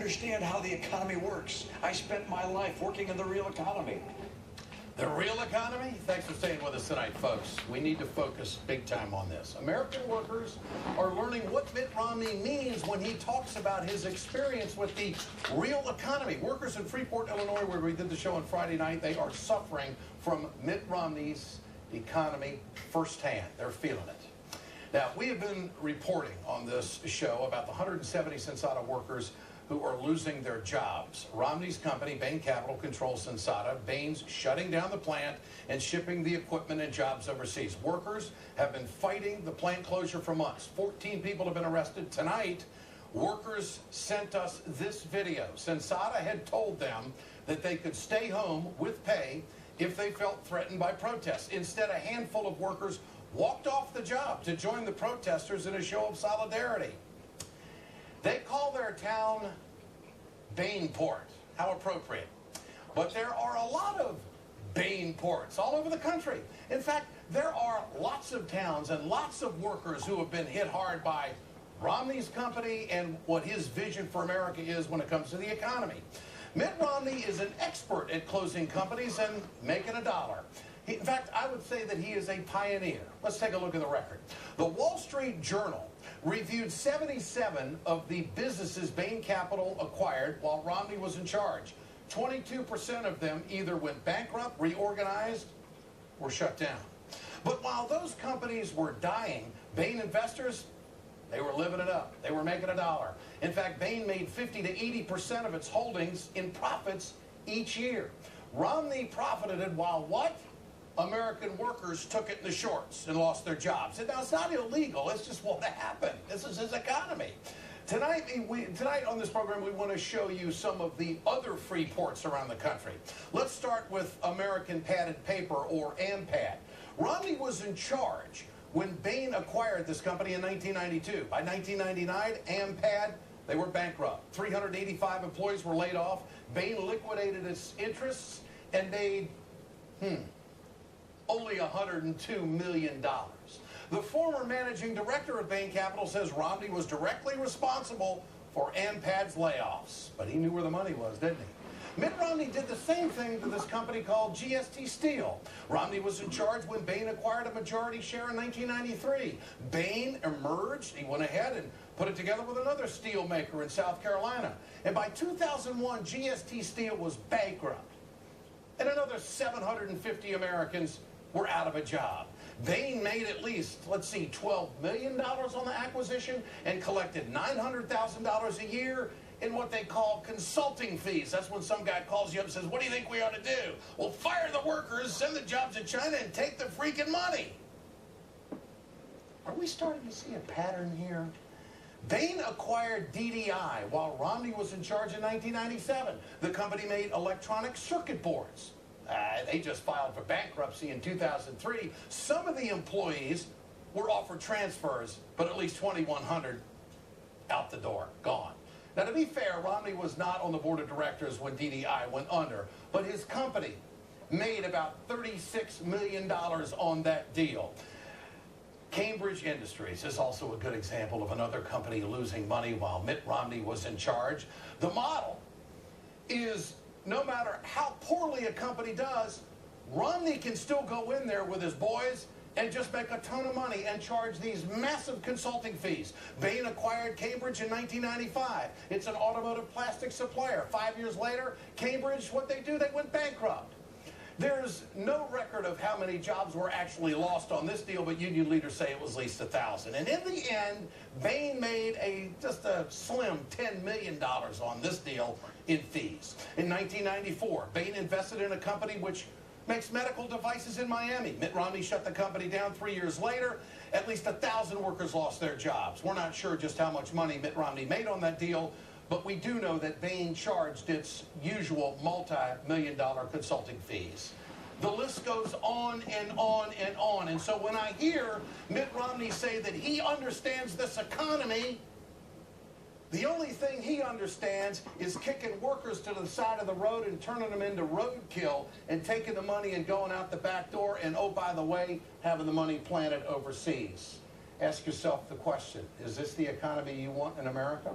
understand how the economy works. I spent my life working in the real economy. The real economy? Thanks for staying with us tonight, folks. We need to focus big time on this. American workers are learning what Mitt Romney means when he talks about his experience with the real economy. Workers in Freeport, Illinois, where we did the show on Friday night, they are suffering from Mitt Romney's economy firsthand. They're feeling it. Now, we have been reporting on this show about the 170 Sensata workers who are losing their jobs. Romney's company, Bain Capital, controls Sensata. Bain's shutting down the plant and shipping the equipment and jobs overseas. Workers have been fighting the plant closure for months. 14 people have been arrested. Tonight, workers sent us this video. Sensata had told them that they could stay home with pay if they felt threatened by protests. Instead, a handful of workers walked off the job to join the protesters in a show of solidarity. They call their town Bainport. How appropriate. But there are a lot of Bainports all over the country. In fact, there are lots of towns and lots of workers who have been hit hard by Romney's company and what his vision for America is when it comes to the economy. Mitt Romney is an expert at closing companies and making a dollar. In fact, I would say that he is a pioneer. Let's take a look at the record. The Wall Street Journal reviewed 77 of the businesses Bain Capital acquired while Romney was in charge. 22% of them either went bankrupt, reorganized, or shut down. But while those companies were dying, Bain investors, they were living it up. They were making a dollar. In fact, Bain made 50 to 80% of its holdings in profits each year. Romney profited while what? American workers took it in the shorts and lost their jobs. And now, it's not illegal. It's just what happened. This is his economy. Tonight on this program, we want to show you some of the other free ports around the country. Let's start with American Padded Paper, or AMPAD. Romney was in charge when Bain acquired this company in 1992. By 1999, AMPAD, they were bankrupt. 385 employees were laid off. Bain liquidated its interests and made, only $102 million. The former managing director of Bain Capital says Romney was directly responsible for AMPAD's layoffs. But he knew where the money was, didn't he? Mitt Romney did the same thing to this company called GST Steel. Romney was in charge when Bain acquired a majority share in 1993. Bain emerged. He went ahead and put it together with another steel maker in South Carolina. And by 2001, GST Steel was bankrupt. And another 750 Americans were out of a job. Bain made at least, let's see, $12 million on the acquisition and collected $900,000 a year in what they call consulting fees. That's when some guy calls you up and says, what do you think we ought to do? Well, fire the workers, send the jobs to China, and take the freaking money. Are we starting to see a pattern here? Bain acquired DDI while Romney was in charge in 1997. The company made electronic circuit boards. They just filed for bankruptcy in 2003. Some of the employees were offered transfers, but at least 2,100 out the door, gone. Now, to be fair, Romney was not on the board of directors when DDI went under, but his company made about $36 million on that deal. Cambridge Industries is also a good example of another company losing money while Mitt Romney was in charge. The model is, no matter how poorly a company does, Romney can still go in there with his boys and just make a ton of money and charge these massive consulting fees. Bain acquired Cambridge in 1995. It's an automotive plastic supplier. 5 years later, Cambridge, what they do, they went bankrupt. There's no record of how many jobs were actually lost on this deal, but union leaders say it was at least 1,000. And in the end, Bain made just a slim $10 million on this deal in fees. In 1994, Bain invested in a company which makes medical devices in Miami. Mitt Romney shut the company down 3 years later. At least 1,000 workers lost their jobs. We're not sure just how much money Mitt Romney made on that deal, but we do know that Bain charged its usual multi-million-dollar consulting fees. The list goes on and on and on. And so when I hear Mitt Romney say that he understands this economy, the only thing he understands is kicking workers to the side of the road and turning them into roadkill and taking the money and going out the back door and, oh, by the way, having the money planted overseas. Ask yourself the question, is this the economy you want in America?